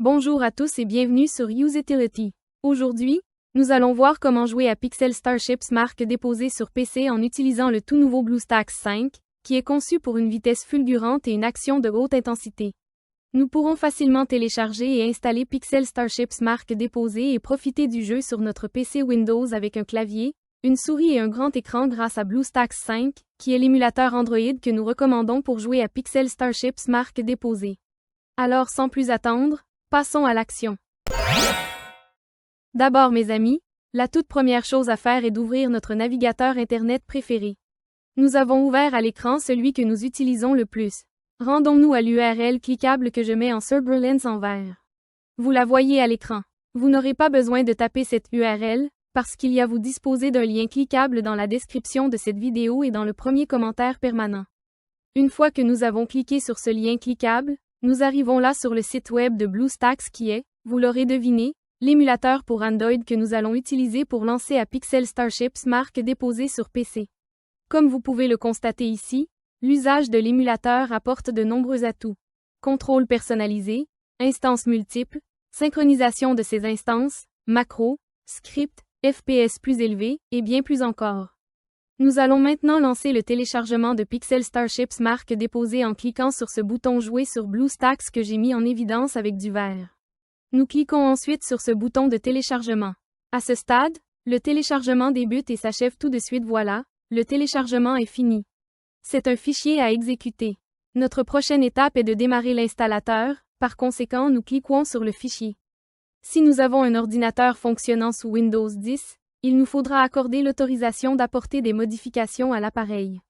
Bonjour à tous et bienvenue sur Usability. Aujourd'hui, nous allons voir comment jouer à Pixel Starships marque déposée sur PC en utilisant le tout nouveau BlueStacks 5, qui est conçu pour une vitesse fulgurante et une action de haute intensité. Nous pourrons facilement télécharger et installer Pixel Starships marque déposée et profiter du jeu sur notre PC Windows avec un clavier, une souris et un grand écran grâce à BlueStacks 5, qui est l'émulateur Android que nous recommandons pour jouer à Pixel Starships marque déposée. Alors sans plus attendre, passons à l'action. D'abord mes amis, la toute première chose à faire est d'ouvrir notre navigateur Internet préféré. Nous avons ouvert à l'écran celui que nous utilisons le plus. Rendons-nous à l'URL cliquable que je mets en Surbrillance en vert. Vous la voyez à l'écran. Vous n'aurez pas besoin de taper cette URL, parce qu'il y a vous disposer d'un lien cliquable dans la description de cette vidéo et dans le premier commentaire permanent. Une fois que nous avons cliqué sur ce lien cliquable, nous arrivons là sur le site web de BlueStacks qui est, vous l'aurez deviné, l'émulateur pour Android que nous allons utiliser pour lancer à Pixel Starships marque déposée sur PC. Comme vous pouvez le constater ici, l'usage de l'émulateur apporte de nombreux atouts. Contrôle personnalisé, instances multiples, synchronisation de ces instances, macros, scripts, FPS plus élevés, et bien plus encore. Nous allons maintenant lancer le téléchargement de Pixel Starships marque déposée en cliquant sur ce bouton Jouer sur BlueStacks que j'ai mis en évidence avec du vert. Nous cliquons ensuite sur ce bouton de téléchargement. À ce stade, le téléchargement débute et s'achève tout de suite. Voilà, le téléchargement est fini. C'est un fichier à exécuter. Notre prochaine étape est de démarrer l'installateur, par conséquent nous cliquons sur le fichier. Si nous avons un ordinateur fonctionnant sous Windows 10, il nous faudra accorder l'autorisation d'apporter des modifications à l'appareil.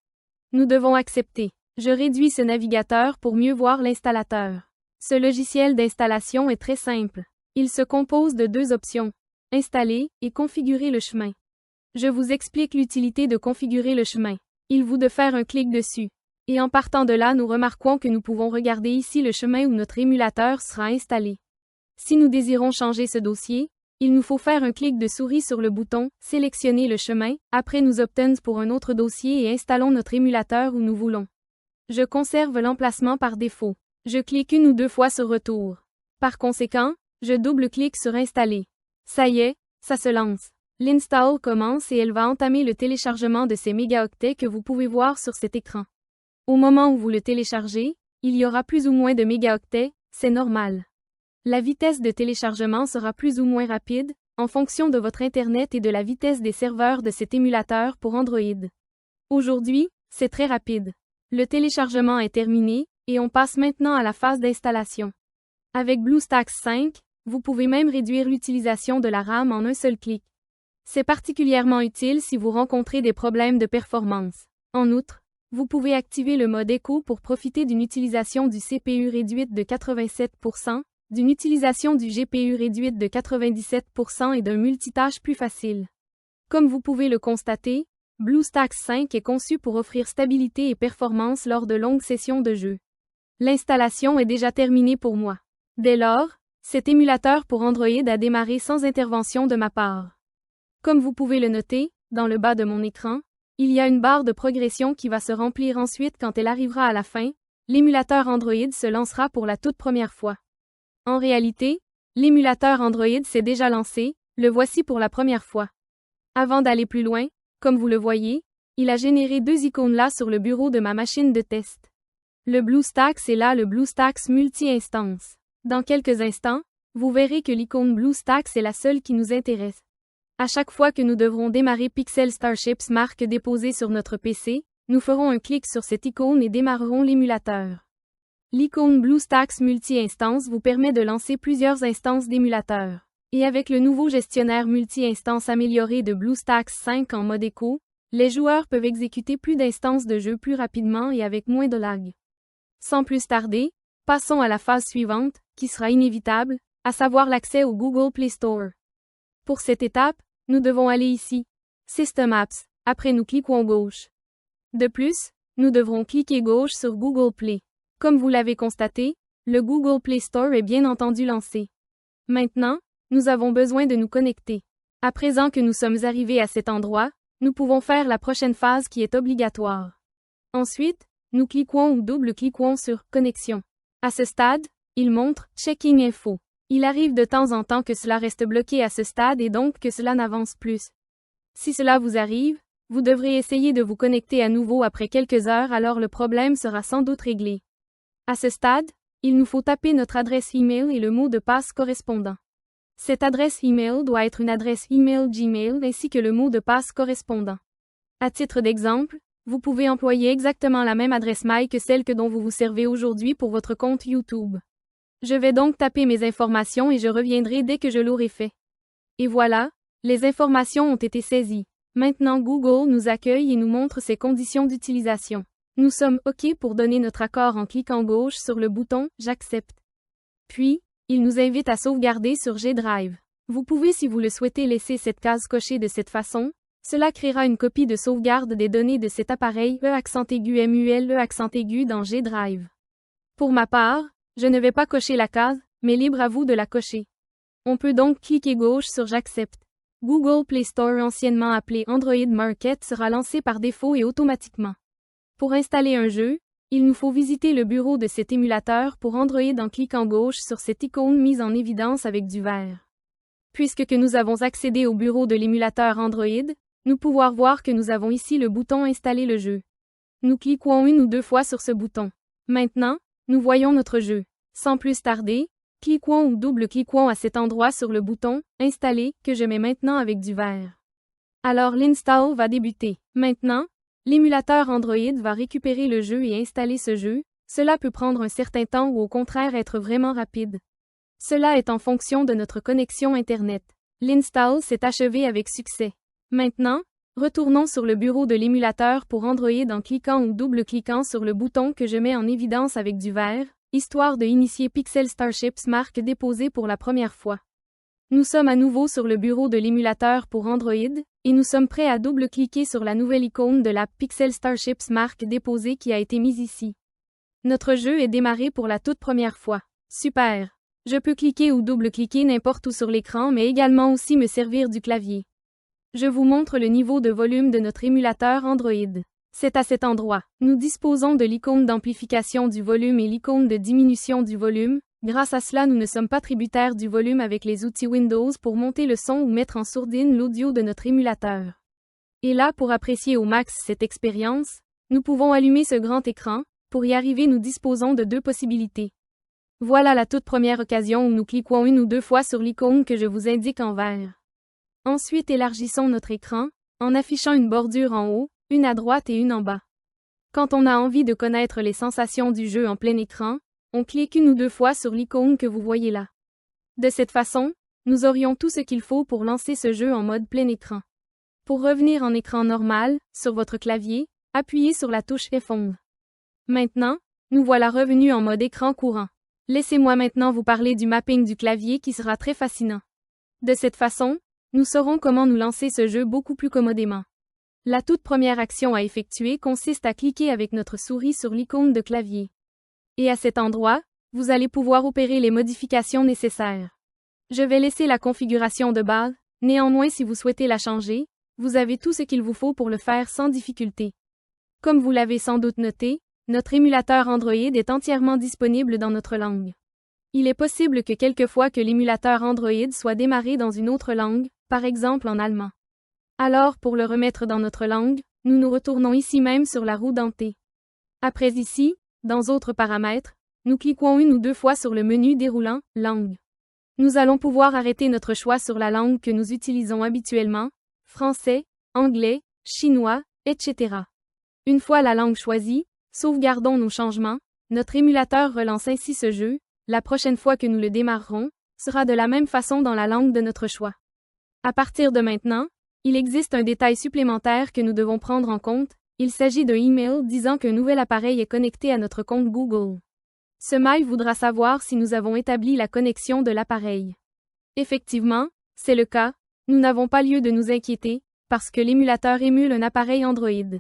Nous devons accepter. Je réduis ce navigateur pour mieux voir l'installateur. Ce logiciel d'installation est très simple. Il se compose de deux options. Installer et configurer le chemin. Je vous explique l'utilité de configurer le chemin. Il vous de faire un clic dessus. Et en partant de là nous remarquons que nous pouvons regarder ici le chemin où notre émulateur sera installé. Si nous désirons changer ce dossier, il nous faut faire un clic de souris sur le bouton « Sélectionner le chemin », après nous obtenons pour un autre dossier et installons notre émulateur où nous voulons. Je conserve l'emplacement par défaut. Je clique une ou deux fois sur Retour. Par conséquent, je double-clique sur Installer. Ça y est, ça se lance. L'install commence et elle va entamer le téléchargement de ces mégaoctets que vous pouvez voir sur cet écran. Au moment où vous le téléchargez, il y aura plus ou moins de mégaoctets, c'est normal. La vitesse de téléchargement sera plus ou moins rapide, en fonction de votre Internet et de la vitesse des serveurs de cet émulateur pour Android. Aujourd'hui, c'est très rapide. Le téléchargement est terminé, et on passe maintenant à la phase d'installation. Avec BlueStacks 5, vous pouvez même réduire l'utilisation de la RAM en un seul clic. C'est particulièrement utile si vous rencontrez des problèmes de performance. En outre, vous pouvez activer le mode écho pour profiter d'une utilisation du CPU réduite de 87%, d'une utilisation du GPU réduite de 97% et d'un multitâche plus facile. Comme vous pouvez le constater, BlueStacks 5 est conçu pour offrir stabilité et performance lors de longues sessions de jeu. L'installation est déjà terminée pour moi. Dès lors, cet émulateur pour Android a démarré sans intervention de ma part. Comme vous pouvez le noter, dans le bas de mon écran, il y a une barre de progression qui va se remplir ensuite quand elle arrivera à la fin, l'émulateur Android se lancera pour la toute première fois. En réalité, l'émulateur Android s'est déjà lancé, le voici pour la première fois. Avant d'aller plus loin, comme vous le voyez, il a généré deux icônes là sur le bureau de ma machine de test. Le BlueStacks et là le BlueStacks multi-instance. Dans quelques instants, vous verrez que l'icône BlueStacks est la seule qui nous intéresse. À chaque fois que nous devrons démarrer Pixel Starships marque déposée sur notre PC, nous ferons un clic sur cette icône et démarrerons l'émulateur. L'icône BlueStacks multi-instance vous permet de lancer plusieurs instances d'émulateur. Et avec le nouveau gestionnaire multi-instance amélioré de BlueStacks 5 en mode écho, les joueurs peuvent exécuter plus d'instances de jeu plus rapidement et avec moins de lag. Sans plus tarder, passons à la phase suivante, qui sera inévitable, à savoir l'accès au Google Play Store. Pour cette étape, nous devons aller ici, System Apps, après nous cliquons gauche. De plus, nous devrons cliquer gauche sur Google Play. Comme vous l'avez constaté, le Google Play Store est bien entendu lancé. Maintenant, nous avons besoin de nous connecter. À présent que nous sommes arrivés à cet endroit, nous pouvons faire la prochaine phase qui est obligatoire. Ensuite, nous cliquons ou double-cliquons sur « Connexion ». À ce stade, il montre « Checking Info ». Il arrive de temps en temps que cela reste bloqué à ce stade et donc que cela n'avance plus. Si cela vous arrive, vous devrez essayer de vous connecter à nouveau après quelques heures, alors le problème sera sans doute réglé. À ce stade, il nous faut taper notre adresse email et le mot de passe correspondant. Cette adresse email doit être une adresse email Gmail ainsi que le mot de passe correspondant. À titre d'exemple, vous pouvez employer exactement la même adresse mail que celle dont vous vous servez aujourd'hui pour votre compte YouTube. Je vais donc taper mes informations et je reviendrai dès que je l'aurai fait. Et voilà, les informations ont été saisies. Maintenant Google nous accueille et nous montre ses conditions d'utilisation. Nous sommes OK pour donner notre accord en cliquant gauche sur le bouton « J'accepte ». Puis, il nous invite à sauvegarder sur G Drive. Vous pouvez si vous le souhaitez laisser cette case cochée de cette façon. Cela créera une copie de sauvegarde des données de cet appareil MUL dans G Drive. Pour ma part, je ne vais pas cocher la case, mais libre à vous de la cocher. On peut donc cliquer gauche sur J'accepte. Google Play Store, anciennement appelé Android Market, sera lancé par défaut et automatiquement. Pour installer un jeu, il nous faut visiter le bureau de cet émulateur pour Android en cliquant gauche sur cette icône mise en évidence avec du vert. Puisque nous avons accédé au bureau de l'émulateur Android, nous pouvons voir que nous avons ici le bouton Installer le jeu. Nous cliquons une ou deux fois sur ce bouton. Maintenant, nous voyons notre jeu. Sans plus tarder, cliquons ou double-cliquons à cet endroit sur le bouton « Installer » que je mets maintenant avec du vert. Alors l'install va débuter. Maintenant, l'émulateur Android va récupérer le jeu et installer ce jeu. Cela peut prendre un certain temps ou au contraire être vraiment rapide. Cela est en fonction de notre connexion Internet. L'install s'est achevé avec succès. Maintenant, retournons sur le bureau de l'émulateur pour Android en cliquant ou double-cliquant sur le bouton que je mets en évidence avec du vert, histoire de initier Pixel Starships marque déposée pour la première fois. Nous sommes à nouveau sur le bureau de l'émulateur pour Android, et nous sommes prêts à double-cliquer sur la nouvelle icône de l'app Pixel Starships marque déposée qui a été mise ici. Notre jeu est démarré pour la toute première fois. Super! Je peux cliquer ou double-cliquer n'importe où sur l'écran mais également aussi me servir du clavier. Je vous montre le niveau de volume de notre émulateur Android. C'est à cet endroit. Nous disposons de l'icône d'amplification du volume et l'icône de diminution du volume. Grâce à cela, nous ne sommes pas tributaires du volume avec les outils Windows pour monter le son ou mettre en sourdine l'audio de notre émulateur. Et là, pour apprécier au max cette expérience, nous pouvons allumer ce grand écran. Pour y arriver, nous disposons de deux possibilités. Voilà la toute première occasion où nous cliquons une ou deux fois sur l'icône que je vous indique en vert. Ensuite, élargissons notre écran, en affichant une bordure en haut, une à droite et une en bas. Quand on a envie de connaître les sensations du jeu en plein écran, on clique une ou deux fois sur l'icône que vous voyez là. De cette façon, nous aurions tout ce qu'il faut pour lancer ce jeu en mode plein écran. Pour revenir en écran normal, sur votre clavier, appuyez sur la touche F11. Maintenant, nous voilà revenus en mode écran courant. Laissez-moi maintenant vous parler du mapping du clavier qui sera très fascinant. De cette façon, nous saurons comment nous lancer ce jeu beaucoup plus commodément. La toute première action à effectuer consiste à cliquer avec notre souris sur l'icône de clavier. Et à cet endroit, vous allez pouvoir opérer les modifications nécessaires. Je vais laisser la configuration de base, néanmoins si vous souhaitez la changer, vous avez tout ce qu'il vous faut pour le faire sans difficulté. Comme vous l'avez sans doute noté, notre émulateur Android est entièrement disponible dans notre langue. Il est possible que quelquefois que l'émulateur Android soit démarré dans une autre langue, par exemple en allemand. Alors pour le remettre dans notre langue, nous nous retournons ici même sur la roue dentée. Après ici, dans Autres paramètres, nous cliquons une ou deux fois sur le menu déroulant « Langue ». Nous allons pouvoir arrêter notre choix sur la langue que nous utilisons habituellement, français, anglais, chinois, etc. Une fois la langue choisie, sauvegardons nos changements, notre émulateur relance ainsi ce jeu, la prochaine fois que nous le démarrerons, sera de la même façon dans la langue de notre choix. À partir de maintenant, il existe un détail supplémentaire que nous devons prendre en compte, il s'agit d'un email disant qu'un nouvel appareil est connecté à notre compte Google. Ce mail voudra savoir si nous avons établi la connexion de l'appareil. Effectivement, c'est le cas, nous n'avons pas lieu de nous inquiéter, parce que l'émulateur émule un appareil Android.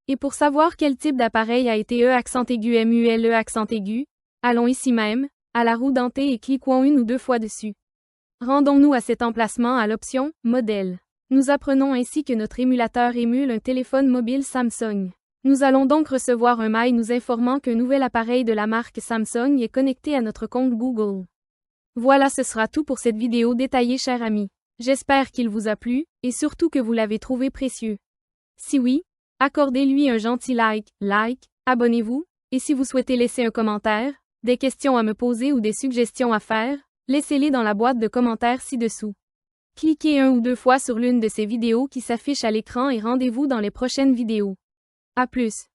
Et pour savoir quel type d'appareil a été MUL, allons ici même, à la roue dentée et cliquons une ou deux fois dessus. Rendons-nous à cet emplacement à l'option « Modèle ». Nous apprenons ainsi que notre émulateur émule un téléphone mobile Samsung. Nous allons donc recevoir un mail nous informant qu'un nouvel appareil de la marque Samsung est connecté à notre compte Google. Voilà, ce sera tout pour cette vidéo détaillée, chers amis. J'espère qu'il vous a plu, et surtout que vous l'avez trouvé précieux. Si oui, accordez-lui un gentil like, abonnez-vous, et si vous souhaitez laisser un commentaire, des questions à me poser ou des suggestions à faire, laissez-les dans la boîte de commentaires ci-dessous. Cliquez 1 ou 2 fois sur l'une de ces vidéos qui s'affichent à l'écran et rendez-vous dans les prochaines vidéos. À plus.